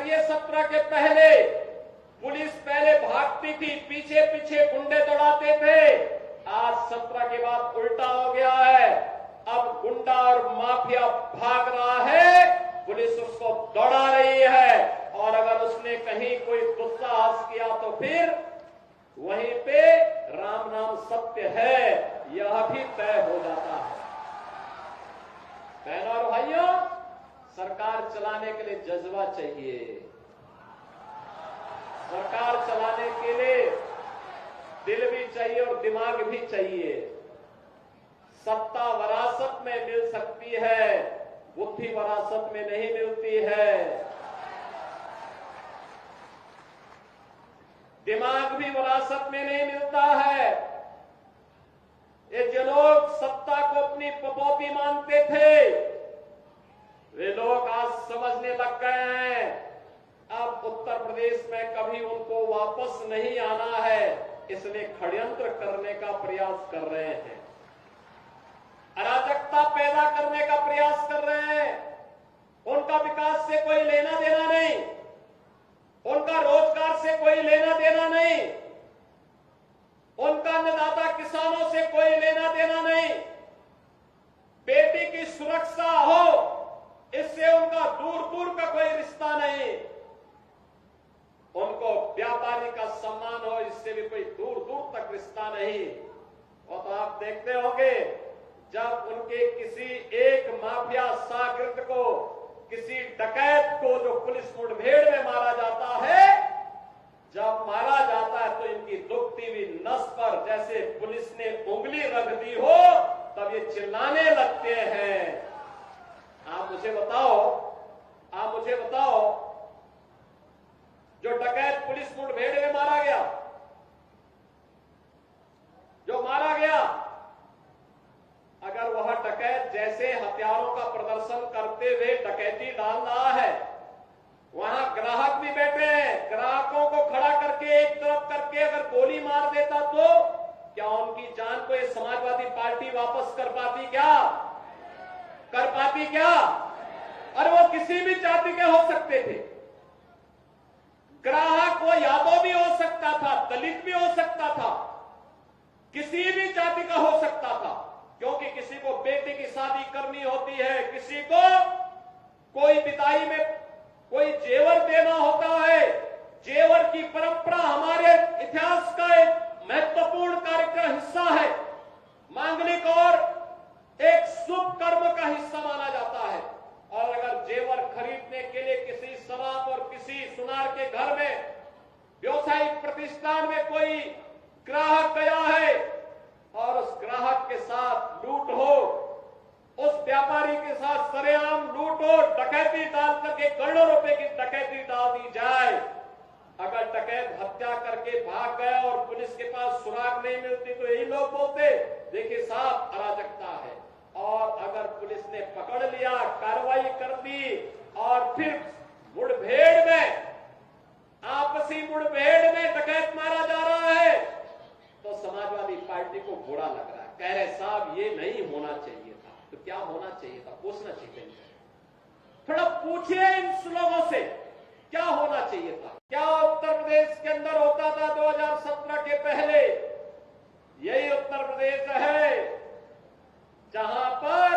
ये सत्र के पहले पुलिस पहले भागती थी, पीछे पीछे गुंडे दौड़ाते थे। आज सत्र के बाद उल्टा हो गया है। अब गुंडा और माफिया भाग रहा है, पुलिस उसको दौड़ा रही है, और अगर उसने कहीं कोई दुस्साहस किया तो फिर वहीं पे राम नाम सत्य है, यह भी तय हो जाता है। बहनों और भाइयों, सरकार चलाने के लिए जज्बा चाहिए। सरकार चलाने के लिए दिल भी चाहिए और दिमाग भी चाहिए। सत्ता वरासत में मिल सकती है, बुद्धि वरासत में नहीं मिलती है। दिमाग भी वरासत में नहीं मिलता है। ये जो लोग सत्ता को अपनी पपौती मानते थे, वे लोग आज समझने लग गए हैं अब उत्तर प्रदेश में कभी उनको वापस नहीं आना है, इसलिए षड्यंत्र करने का प्रयास कर रहे हैं, अराजकता पैदा करने का प्रयास कर रहे हैं। उनका विकास से कोई लेना देना नहीं, उनका रोजगार से कोई लेना देना नहीं, उनका अन्नदाता किसानों से कोई लेना देना नहीं। बेटी की सुरक्षा हो, इससे उनका दूर दूर का कोई रिश्ता नहीं। उनको व्यापारी का सम्मान हो, इससे भी कोई दूर दूर तक रिश्ता नहीं। और तो आप देखते होंगे जब उनके किसी एक माफिया शागिर्द को, किसी डकैत को जो पुलिस मुठभेड़ में मारा जाता है, जब मारा जाता है तो इनकी दुखती हुई नस पर जैसे पुलिस ने उंगली रख दी हो, तब ये चिल्लाने लगते हैं। आप मुझे बताओ, जो डकैत पुलिस मुठभेड़ में मारा गया, अगर वह डकैत जैसे हथियारों का प्रदर्शन करते हुए डकैती डाल रहा है, वहां ग्राहक भी बैठे हैं, ग्राहकों को खड़ा करके एक तरफ करके अगर गोली मार देता तो क्या उनकी जान को ये समाजवादी पार्टी वापस कर पाती क्या? और वो किसी भी जाति के हो सकते थे। ग्राहक वो यादव भी हो सकता था, दलित भी हो सकता था, किसी भी जाति का हो सकता था, क्योंकि किसी को बेटी की शादी करनी होती है, किसी को कोई विदाई में कोई जेवर देना होता है। जेवर की परंपरा हमारे इतिहास का एक महत्वपूर्ण कार्यक्रम हिस्सा है, मांगलिक और एक शुभ कर्म का हिस्सा माना जाता है। और अगर जेवर खरीदने के लिए किसी शराब और किसी सुनार के घर में, व्यवसायिक प्रतिष्ठान में कोई ग्राहक गया है और उस ग्राहक के साथ लूट हो, उस व्यापारी के साथ सरेआम लूट हो, डकैती डाल करके करोड़ों रुपए की डकैती डाल दी जाए, अगर डकैत हत्या करके भाग गया और पुलिस के पास सुराग नहीं मिलती तो यही लोग बोलते देखिए साहब अराजकता है। और अगर पुलिस ने पकड़ लिया, कार्रवाई कर दी और फिर मुठभेड़ में, आपसी मुठभेड़ में डकैत मारा जा रहा है, तो समाजवादी पार्टी को बुरा लग रहा है, कह रहे साहब ये नहीं होना चाहिए था। तो क्या होना चाहिए था? पूछना चाहिए। थोड़ा पूछिए इन लोगों से क्या होना चाहिए था। क्या उत्तर प्रदेश के अंदर होता था 2017 के पहले? यही उत्तर प्रदेश है जहां पर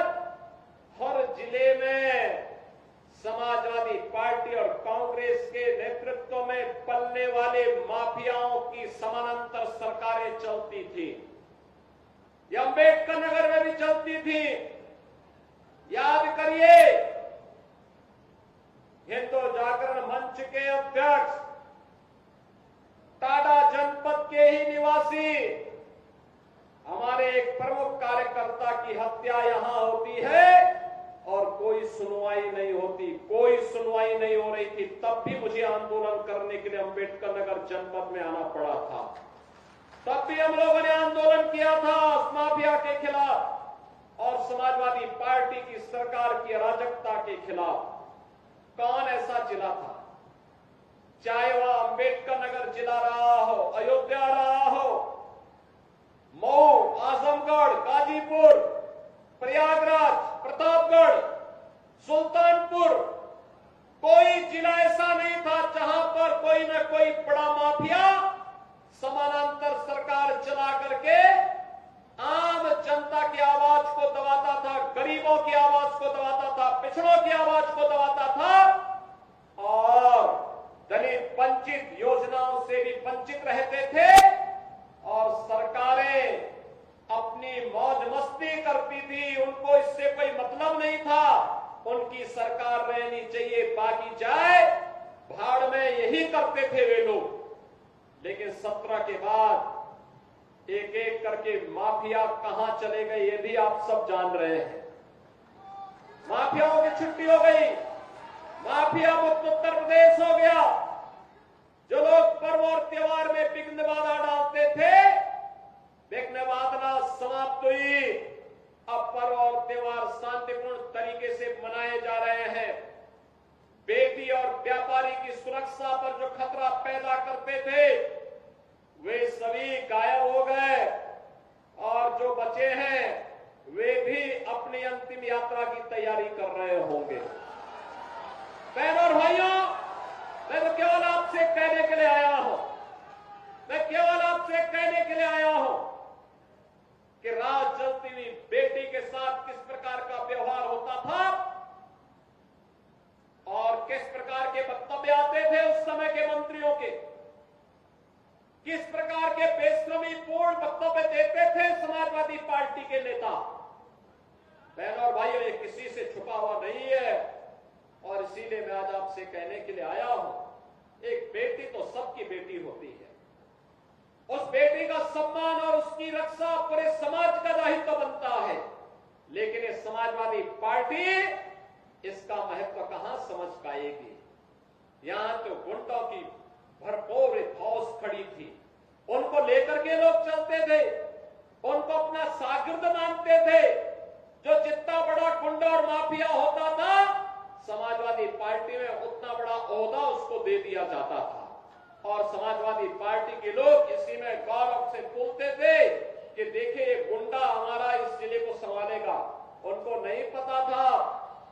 हर जिले में समाजवादी पार्टी और कांग्रेस के नेतृत्व में पलने वाले माफियाओं की समानांतर सरकारें चलती थी। ये अंबेडकर नगर में भी चलती थी। याद करिए, हिंदू जागरण मंच के अध्यक्ष, टाडा जनपद के ही निवासी, हमारे एक प्रमुख कार्यकर्ता की हत्या यहां होती है और कोई सुनवाई नहीं होती, कोई सुनवाई नहीं हो रही थी। तब भी मुझे आंदोलन करने के लिए अंबेडकर नगर जनपद में आना पड़ा था। तब भी हम लोगों ने आंदोलन किया था माफिया के खिलाफ और समाजवादी पार्टी की सरकार की अराजकता के खिलाफ। कौन ऐसा जिला था, चाहे वह अंबेडकर नगर जिला रहा हो, अयोध्या रहा हो, मऊ, आजमगढ़, गाजीपुर, प्रयागराज, प्रतापगढ़, सुल्तानपुर, कोई जिला ऐसा नहीं था जहां पर कोई न कोई बड़ा माफिया समानांतर सरकार चला करके आम जनता की आवाज को दबाता था, गरीबों की आवाज को दबाता था, पिछड़ों की आवाज को दबाता था और दलित वंचित योजनाओं से भी वंचित रहते थे और सरकारें अपनी मौज मस्ती करती थी, उनको इससे कोई मतलब नहीं था। उनकी सरकार रहनी चाहिए, बाकी जाए भाड़ में, यही करते थे वे लोग। लेकिन 17 के बाद एक एक करके माफिया कहां चले गए ये भी आप सब जान रहे हैं। माफियाओं की छुट्टी हो गई, माफिया मुक्त उत्तर प्रदेश हो गया। जो लोग पर्व और त्योहार में विघ्न बाधा डालते थे, विघ्न बाधा समाप्त हुई। अब पर्व और त्योहार शांतिपूर्ण तरीके से मनाए जा रहे हैं। बेटी और व्यापारी की सुरक्षा पर जो खतरा पैदा करते थे वे सभी गायब हो गए और जो बचे हैं वे भी अपनी अंतिम यात्रा की तैयारी कर रहे होंगे। बहनों और भाइयों, मैं तो केवल आपसे कहने के लिए आया हूं, मैं केवल आपसे कहने के लिए आया हूं कि रात जलती हुई बेटी के साथ किस प्रकार का व्यवहार होता था और किस प्रकार के वक्तव्य आते थे उस समय के मंत्रियों के, किस प्रकार के बेशर्मी पूर्ण वक्तव्य देते थे समाजवादी पार्टी के नेता। बहनों और भाइयों, ये किसी से छुपा हुआ नहीं है और इसीलिए मैं आज आपसे कहने के लिए आया हूं, एक बेटी तो सबकी बेटी होती है। उस बेटी का सम्मान और उसकी रक्षा पूरे समाज का दायित्व बनता है। लेकिन ये समाजवादी पार्टी इसका महत्व कहां समझ पाएगी। यहां तो गुंडों की भरपूर फौज खड़ी थी, उनको लेकर के लोग चलते थे, उनको अपना शागिर्द मानते थे। जो जितना बड़ा गुंडा और माफिया होता था, समाजवादी पार्टी में उतना बड़ा ओहदा उसको दे दिया जाता था और समाजवादी पार्टी के लोग इसी में गौरव से बोलते थे कि देखिए ये गुंडा हमारा इस जिले को संभालेगा। उनको नहीं पता था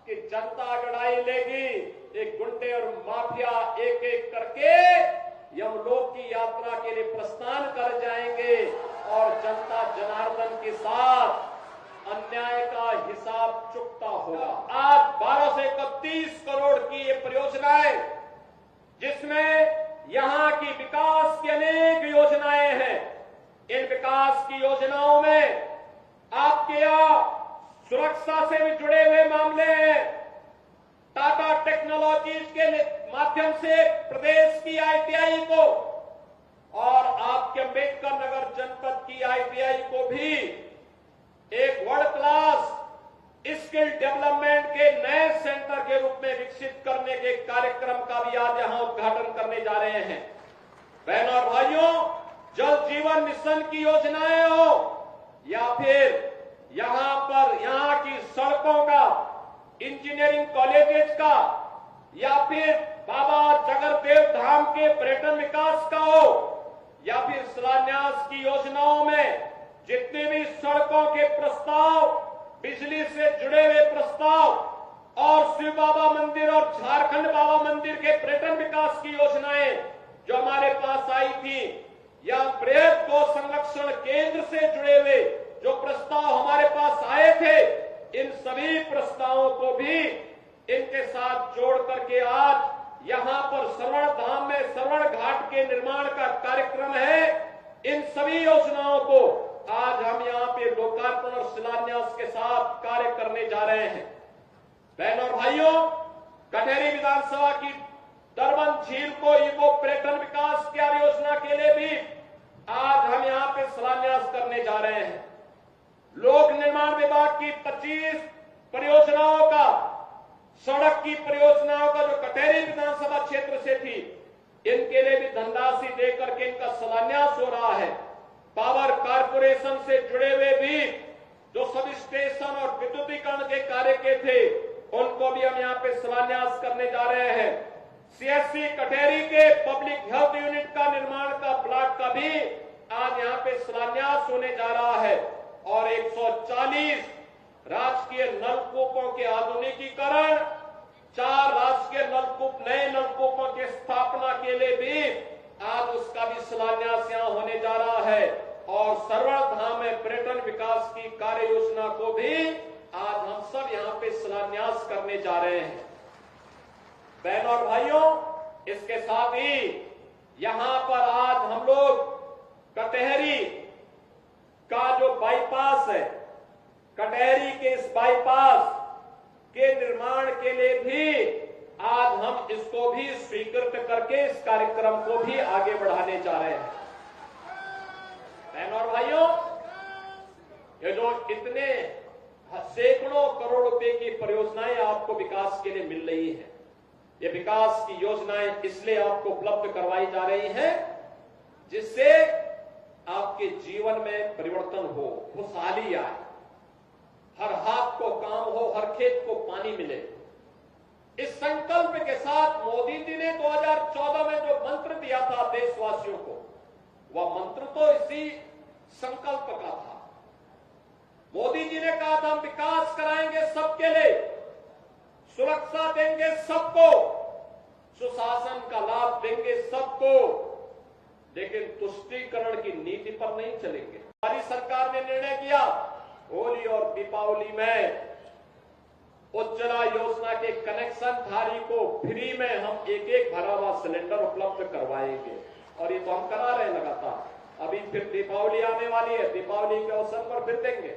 कि जनता लड़ाई लेगी, एक गुंडे और माफिया एक एक करके यमलोक की यात्रा के लिए प्रस्थान कर जाएंगे और जनता जनार्दन के साथ अन्याय का हिसाब चुकता होगा। आज 1231 करोड़ की ये परियोजनाएं, जिसमें यहां की विकास की अनेक योजनाएं हैं, इन विकास की योजनाओं में आपके यहां सुरक्षा से भी जुड़े हुए मामले हैं। टाटा टेक्नोलॉजीज के माध्यम से प्रदेश की आईटीआई को और आपके अम्बेडकर नगर जनपद की आईटीआई को भी एक वर्ल्ड क्लास स्किल डेवलपमेंट के नए सेंटर के रूप में विकसित करने के कार्यक्रम का भी आज यहां उद्घाटन करने जा रहे हैं। बहनों और भाइयों, जल जीवन मिशन की योजनाएं हो या फिर यहां की सड़कों का, इंजीनियरिंग कॉलेजेस का या फिर बाबा जगरदेव धाम के पर्यटन विकास का हो या फिर शिलान्यास की योजनाओं में जितने भी सड़कों के प्रस्ताव, बिजली से जुड़े हुए प्रस्ताव और शिव बाबा मंदिर और झारखंड बाबा मंदिर के पर्यटन विकास की योजनाएं जो हमारे पास आई थी, या बृहद गौ संरक्षण केंद्र से जुड़े हुए जो प्रस्ताव हमारे पास आए थे, इन सभी प्रस्तावों को भी इनके साथ जोड़ करके आज यहां पर श्रवण धाम में श्रवण घाट के निर्माण का कार्यक्रम है। इन सभी योजनाओं को आज हम यहां पे लोकार्पण और शिलान्यास के साथ कार्य करने जा रहे हैं। बहनों और भाइयों, कटेरी विधानसभा की दरबन झील को इको पर्यटन विकास कार्य योजना के लिए भी आज हम यहां पे शिलान्यास करने जा रहे हैं। लोक निर्माण विभाग की 25 परियोजनाओं का, सड़क की परियोजनाओं का जो कटेरी विधानसभा क्षेत्र से थी, इनके लिए भी धनराशि देकर के इनका शिलान्यास हो रहा है। पावर कारपोरेशन से जुड़े हुए भी जो सब स्टेशन और विद्युतीकरण के कार्य के थे, उनको भी हम यहाँ पे शिलान्यास करने जा रहे हैं। सीएससी कटेरी के पब्लिक हेल्थ यूनिट का निर्माण का ब्लॉक का भी आज यहाँ पे शिलान्यास होने जा रहा है और 140 राजकीय नलकूपों के आधुनिकीकरण 4 राजकीय नलकूप, नए नलकूपों की स्थापना के लिए भी आज उसका भी शिलान्यास यहां होने जा रहा है। और सरवण धाम में पर्यटन विकास की कार्य योजना को भी आज हम सब यहां पे शिलान्यास करने जा रहे हैं। बहनों और भाइयों, इसके साथ ही यहां पर आज हम लोग कटहरी का जो बाईपास है, कटहरी के इस बाईपास के निर्माण के लिए भी आज हम इसको भी स्वीकृत करके इस कार्यक्रम को भी आगे बढ़ाने जा रहे हैं। बहनों और भाइयों, ये जो इतने सैकड़ों करोड़ रुपए की परियोजनाएं आपको विकास के लिए मिल रही है, ये विकास की योजनाएं इसलिए आपको उपलब्ध करवाई जा रही हैं जिससे आपके जीवन में परिवर्तन हो, खुशहाली आए, हर हाथ को काम हो, हर खेत को पानी मिले। इस संकल्प के साथ मोदी जी ने 2014 में जो मंत्र दिया था देशवासियों को, वह मंत्र तो इसी संकल्प का था। मोदी जी ने कहा था हम विकास कराएंगे सबके लिए, सुरक्षा देंगे सबको, सुशासन का लाभ देंगे सबको, लेकिन तुष्टीकरण की नीति पर नहीं चलेंगे। हमारी सरकार ने निर्णय किया होली और दीपावली में उज्ज्वला योजना के कनेक्शन धारी को फ्री में हम एक भरा हुआ सिलेंडर उपलब्ध करवाएंगे। और ये तो हम करा रहे हैं लगातार। अभी फिर दीपावली आने वाली है, दीपावली के अवसर पर फिर देंगे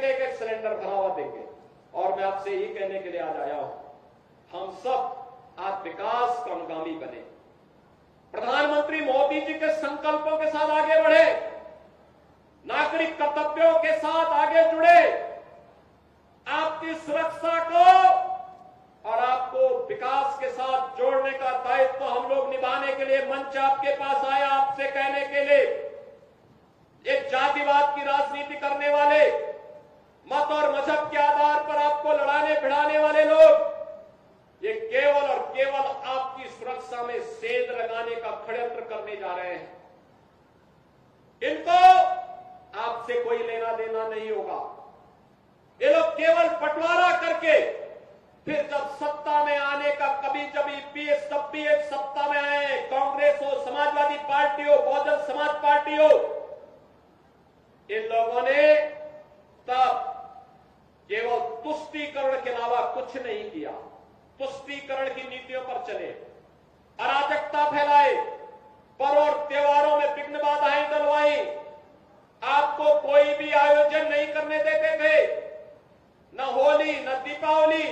एक सिलेंडर भरा हुआ देंगे। और मैं आपसे यही कहने के लिए आज आया हूं, हम सब आज विकास का अनुगामी बने, प्रधानमंत्री मोदी जी के संकल्पों के साथ आगे बढ़े, नागरिक कर्तव्यों के साथ आगे जुड़े, आपकी सुरक्षा को और आपको विकास के साथ जोड़ने का दायित्व हम लोग निभाने के लिए मंच आपके पास आया, आपसे कहने के लिए एक जातिवाद की राजनीति करने वाले, मत और मजहब के आधार पर आपको लड़ाने भिड़ाने वाले लोग, ये केवल और केवल आपकी सुरक्षा में सेंध लगाने का षड्यंत्र करने जा रहे हैं। इनको आपसे कोई लेना देना नहीं होगा। ये लोग केवल बंटवारा करके फिर जब सत्ता में आने का कभी जब भी एक सत्ता में आए, कांग्रेस हो, समाजवादी पार्टी हो, बहुजन समाज पार्टी हो, इन लोगों ने तब केवल तुष्टीकरण के अलावा कुछ नहीं किया। तुष्टीकरण की नीतियों पर चले, अराजकता फैलाए, पर्व और त्योहारों में विघ्न बाधाएं डलवाई, आपको कोई भी आयोजन नहीं करने देते थे, न होली, न दीपावली,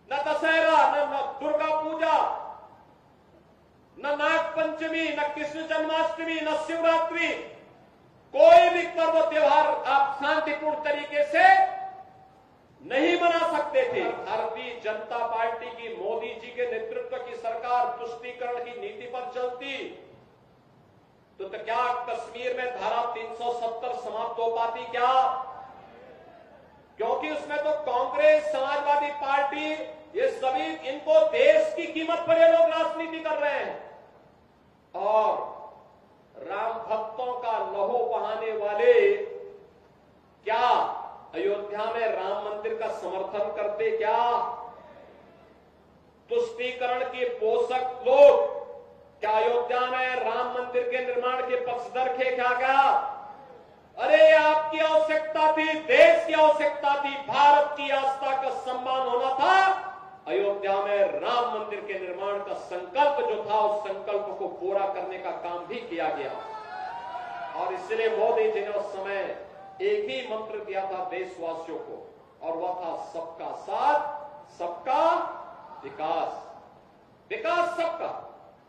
न दशहरा, न दुर्गा पूजा, न नाग पंचमी, न कृष्ण जन्माष्टमी, न शिवरात्रि, कोई भी पर्व त्योहार आप शांतिपूर्ण तरीके से नहीं मना सकते थे। भारतीय जनता पार्टी की मोदी जी के नेतृत्व की सरकार तुष्टीकरण की नीति पर चलती तो क्या कश्मीर में धारा 370 समाप्त हो पाती क्या? क्योंकि उसमें तो कांग्रेस, समाजवादी पार्टी, ये सभी, इनको देश की कीमत पर ये लोग राजनीति कर रहे हैं। और राम भक्तों का लहू बहाने वाले क्या अयोध्या में राम मंदिर का समर्थन करते क्या? तुष्टीकरण के पोषक लोग क्या अयोध्या में राम मंदिर के निर्माण के पक्षधर थे क्या? अरे आपकी आवश्यकता थी, देश की आवश्यकता थी, भारत की आस्था का सम्मान होना था। अयोध्या में राम मंदिर के निर्माण का संकल्प जो था, उस संकल्प को पूरा करने का काम भी किया गया। और इसलिए मोदी जी ने उस समय एक ही मंत्र दिया था देशवासियों को, और वह था सबका साथ, सबका विकास। विकास सबका।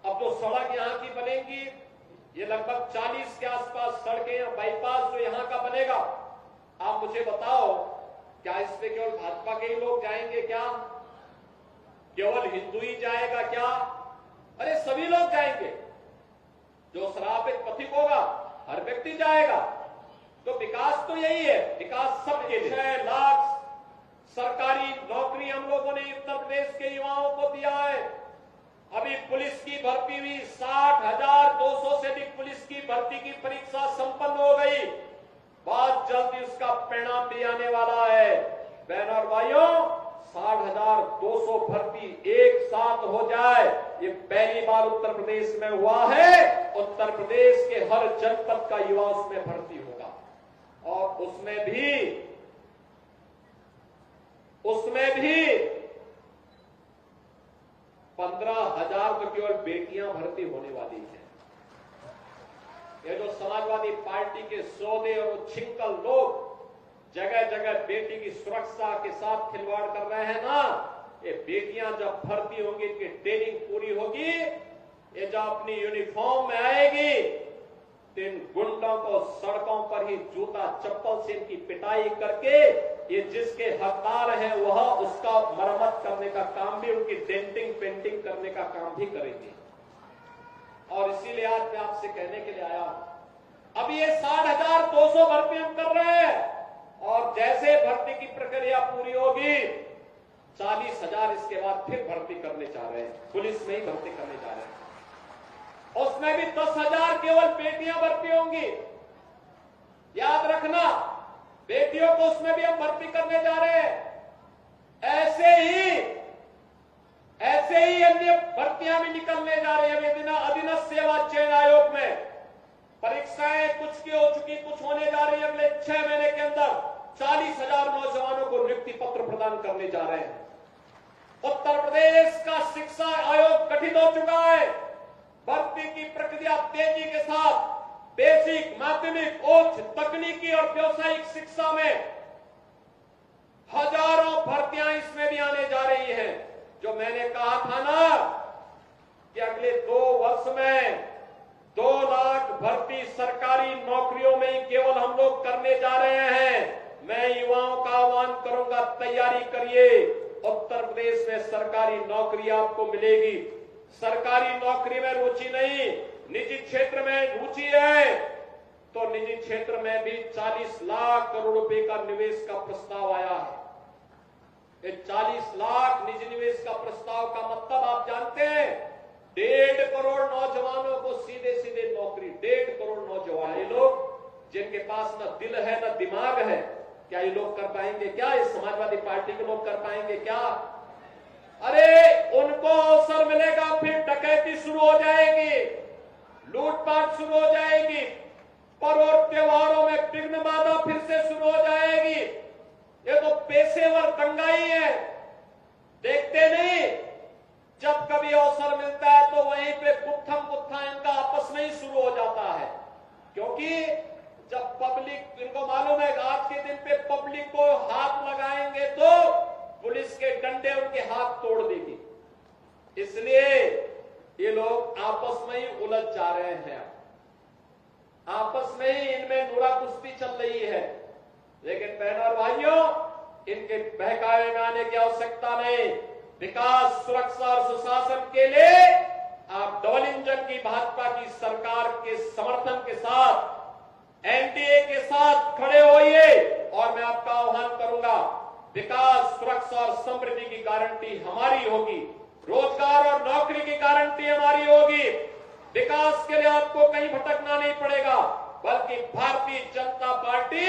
अब जो सड़क यहां की बनेगी, ये लगभग 40 के आसपास सड़कें या बाईपास जो यहां का बनेगा, आप मुझे बताओ, क्या इसमें केवल भाजपा के ही लोग जाएंगे क्या? केवल हिंदू ही जाएगा क्या? अरे सभी लोग जाएंगे। जो श्रापित पथिक होगा, हर व्यक्ति जाएगा। तो विकास तो यही है, विकास सबके लिए। 6 लाख सरकारी नौकरी हम लोगों ने उत्तर प्रदेश के युवाओं को दिया है। अभी पुलिस की भर्ती हुई, 60,200 से अधिक पुलिस की भर्ती की परीक्षा संपन्न हो गई। बहुत जल्दी उसका परिणाम भी आने वाला है। बहनों और भाइयों, 60,200 भर्ती एक साथ हो जाए, ये पहली बार उत्तर प्रदेश में हुआ है। उत्तर प्रदेश के हर जनपद का युवा उसमें भर्ती होगा और उसमें भी 15,000 तो केवल बेटियां भर्ती होने वाली हैं। ये जो समाजवादी पार्टी के सौदे और उच्छृंखल लोग जगह जगह बेटी की सुरक्षा के साथ खिलवाड़ कर रहे हैं ना, ये बेटियां जब भर्ती होंगी, इनकी ट्रेनिंग पूरी होगी, ये जब अपनी यूनिफॉर्म में आएगी तो इन गुंडों को सड़कों पर ही जूता चप्पल से इनकी पिटाई करके ये जिसके हकदार हैं वह उसका मरम्मत करने का काम भी, उनकी डेंटिंग पेंटिंग करने का काम भी करेंगे। और इसीलिए आज मैं आपसे कहने के लिए आया हूं, अब ये 60,200 भर्ती हम कर रहे हैं और जैसे भर्ती की प्रक्रिया पूरी होगी 40,000 इसके बाद फिर भर्ती करने जा रहे हैं, पुलिस में ही भर्ती करने जा रहे हैं। उसमें भी 10,000 केवल बेटियां भर्ती होंगी। याद रखना, बेटियों को उसमें भी हम भर्ती करने जा रहे हैं। ऐसे ही अन्य भर्तियां भी निकलने जा रही है। अधीनस्थ सेवा चयन आयोग में परीक्षाएं कुछ की हो चुकी, कुछ होने जा रही है। अगले 6 महीने के अंदर 40,000 नौजवानों को नियुक्ति पत्र प्रदान करने जा रहे हैं। उत्तर प्रदेश का शिक्षा आयोग गठित हो चुका है। भर्ती की प्रक्रिया तेजी के साथ बेसिक, माध्यमिक, उच्च, तकनीकी और व्यावसायिक शिक्षा में हजारों भर्तियां इसमें भी आने जा रही हैं। जो मैंने कहा था ना कि अगले 2 वर्ष में 2 लाख भर्ती सरकारी नौकरियों में ही केवल हम लोग करने जा रहे हैं। मैं युवाओं का आह्वान करूंगा, तैयारी करिए। उत्तर प्रदेश में सरकारी नौकरी आपको मिलेगी। सरकारी नौकरी में रुचि नहीं, निजी क्षेत्र में रुचि है, तो निजी क्षेत्र में भी 40 लाख करोड़ रुपए का निवेश का प्रस्ताव आया है। ये 40 लाख निजी निवेश का प्रस्ताव का मतलब आप जानते हैं, 1.5 करोड़ नौजवानों को सीधे सीधे नौकरी। 1.5 करोड़ नौजवान, ये लोग जिनके पास न दिल है न दिमाग है, क्या ये लोग कर पाएंगे? क्या ये समाजवादी पार्टी के लोग कर पाएंगे क्या? अरे उनको अवसर मिलेगा, फिर डकैती शुरू हो जाएगी, लूटपाट शुरू हो जाएगी, पर्व और त्योहारों में विघ्न बाधा फिर से शुरू हो जाएगी। ये तो पेशेवर दंगाई है, देखते नहीं। जब कभी अवसर मिलता है तो वहीं पे गुत्था इनका आपस में ही शुरू हो जाता है, क्योंकि जब पब्लिक, इनको मालूम है आज के दिन पे पब्लिक को हाथ लगाएंगे तो पुलिस के डंडे उनके हाथ तोड़ देगी। इसलिए ये लोग आपस में ही उलझ जा रहे हैं, आपस में ही इनमें नूरा कुश्ती चल रही है। लेकिन बहनों और भाइयों, इनके बहकावे में आने की आवश्यकता नहीं। विकास, सुरक्षा और सुशासन के लिए आप डबल इंजन की भाजपा की सरकार के समर्थन के साथ, एनडीए के साथ खड़े होइए। और मैं आपका आह्वान करूंगा, विकास, सुरक्षा और समृद्धि की गारंटी हमारी होगी, रोजगार और नौकरी की गारंटी हमारी होगी। विकास के लिए आपको कहीं भटकना नहीं पड़ेगा, बल्कि भारतीय जनता पार्टी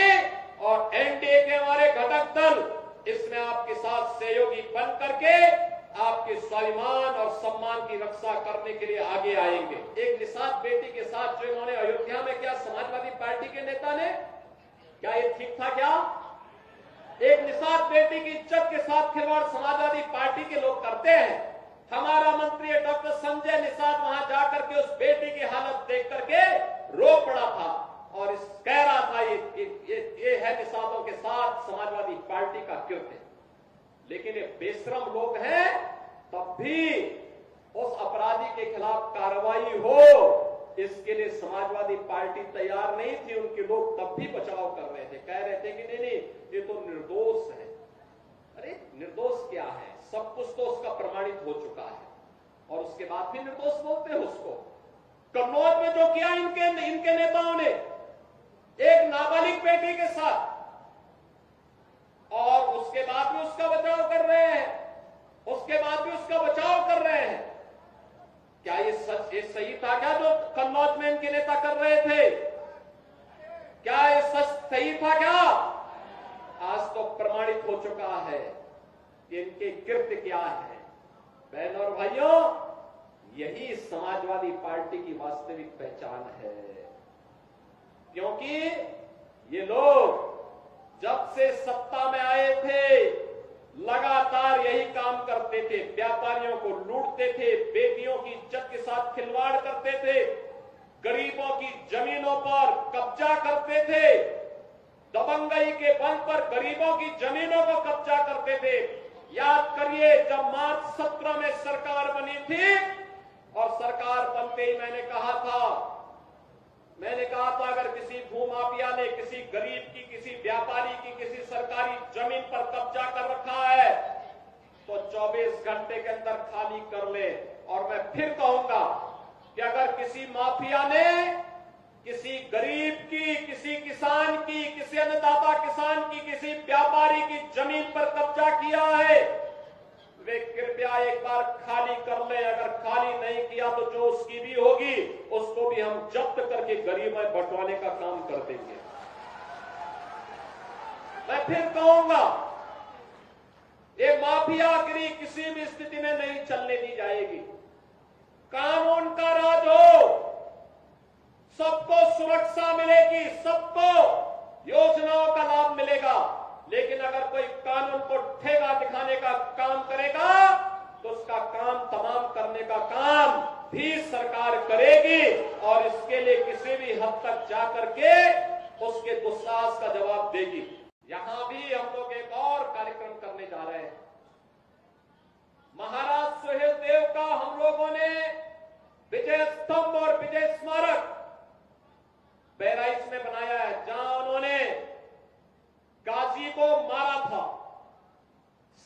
और एनडीए के हमारे घटक दल इसमें आपके साथ सहयोगी बन करके आपके स्वाभिमान और सम्मान की रक्षा करने के लिए आगे आएंगे। एक निषाद बेटी के साथ जो इन्होंने अयोध्या में किया समाजवादी पार्टी के नेता ने, क्या ये ठीक था? क्या एक निषाद बेटी की इज्जत के साथ खिलवाड़ समाजवादी पार्टी के लोग करते हैं? हमारा मंत्री डॉक्टर संजय निषाद वहां जाकर के उस बेटी की हालत देख करके रो पड़ा था और कह रहा था ये है निषादों के साथ समाजवादी पार्टी का कृत्य। लेकिन ये बेशरम लोग हैं, तब भी उस अपराधी के खिलाफ कार्रवाई हो, इसके लिए समाजवादी पार्टी तैयार नहीं थी। उनके लोग तब भी बचाव कर रहे थे, कह रहे थे कि नहीं ये तो निर्दोष है। अरे निर्दोष क्या है? सब कुछ तो उसका प्रमाणित हो चुका है और उसके बाद भी निर्दोष बोलते हैं उसको। कन्नौज में जो किया इनके नेताओं ने एक नाबालिग बेटी के साथ, और उसके बाद भी उसका बचाव कर रहे हैं, उसके बाद भी उसका बचाव कर रहे हैं। क्या ये सही था क्या जो कन्नौज में इनके नेता कर रहे थे? क्या ये सच सही था क्या? आज तो प्रमाणित हो चुका है। कि इनके कृत्य क्या है। बहनों और भाइयों, यही समाजवादी पार्टी की वास्तविक पहचान है, क्योंकि ये लोग जब से सत्ता में आए थे लगातार यही काम करते थे। व्यापारियों को लूटते थे, बेटियों की इज्जत के साथ खिलवाड़ करते थे, गरीबों की जमीनों पर कब्जा करते थे, दबंगई के बल पर गरीबों की जमीनों को कब्जा करते थे। याद करिए, जब मार्च 17 में सरकार बनी थी और सरकार बनते ही मैंने कहा था अगर किसी भूमाफिया ने किसी गरीब की, किसी व्यापारी की, किसी सरकारी जमीन पर कब्जा कर रखा है तो 24 घंटे के अंदर खाली कर ले। और मैं फिर कहूंगा कि अगर किसी माफिया ने किसी गरीब की, किसी किसान की, किसी अन्नदाता किसान की, किसी व्यापारी की जमीन पर कब्जा किया है, वे कृपया एक बार खाली कर ले। अगर खाली नहीं किया तो जो उसकी भी होगी उसको भी हम जब्त करके गरीब में बंटवाने का काम कर देंगे। मैं फिर कहूंगा, ये माफियागिरी किसी भी स्थिति में नहीं चलने दी जाएगी। कानून का राज हो, सबको सुरक्षा मिलेगी, सबको योजनाओं का लाभ मिलेगा। लेकिन अगर कोई कानून को ठेगा दिखाने का काम करेगा तो उसका काम तमाम करने का काम भी सरकार करेगी और इसके लिए किसी भी हद तक जाकर के उसके दुस्साहस का जवाब देगी। यहां भी हम लोग एक और कार्यक्रम करने जा रहे हैं। महाराज सुहेलदेव का हम लोगों ने विजय स्तंभ और विजय स्मारक बहराइच में बनाया है, जहां उन्होंने गाजी को मारा था।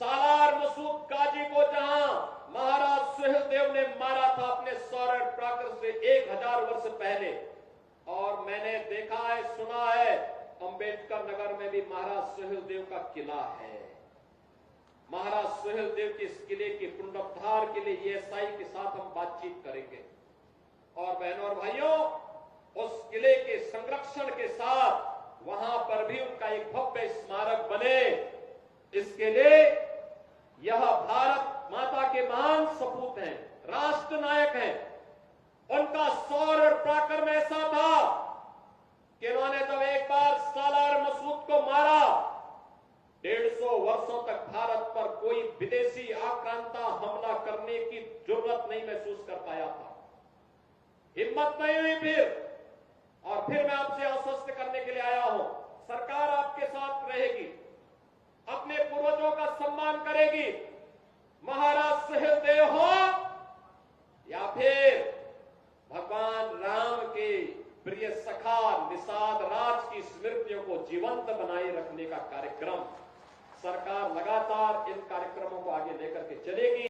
सालार मसूद गाजी को जहां महाराज सुहेलदेव ने मारा था अपने सौर प्राकर से 1000 वर्ष पहले। और मैंने देखा है, सुना है, अंबेडकर नगर में भी महाराज सुहेलदेव का किला है। महाराज सुहेलदेव के इस किले के पुनरुद्धार के लिए ESI के साथ हम बातचीत करेंगे। और बहनों और भाइयों, उस किले के संरक्षण के साथ वहां पर भी उनका एक भव्य स्मारक बने, इसके लिए यह भारत माता के महान सपूत हैं, राष्ट्र नायक हैं। उनका सौर और पराक्रम ऐसा था कि उन्होंने जब एक बार सालार मसूद को मारा, 150 वर्षों तक भारत पर कोई विदेशी आक्रांता हमला करने की जरूरत नहीं महसूस कर पाया था। हिम्मत नहीं हुई फिर। और फिर मैं आपसे आश्वस्त करने के लिए आया हूं, सरकार आपके साथ रहेगी, अपने पूर्वजों का सम्मान करेगी। महाराज सुहेलदेव हो या फिर भगवान राम के प्रिय सखा निषाद राज की स्मृतियों को जीवंत बनाए रखने का कार्यक्रम, सरकार लगातार इन कार्यक्रमों को आगे लेकर के चलेगी।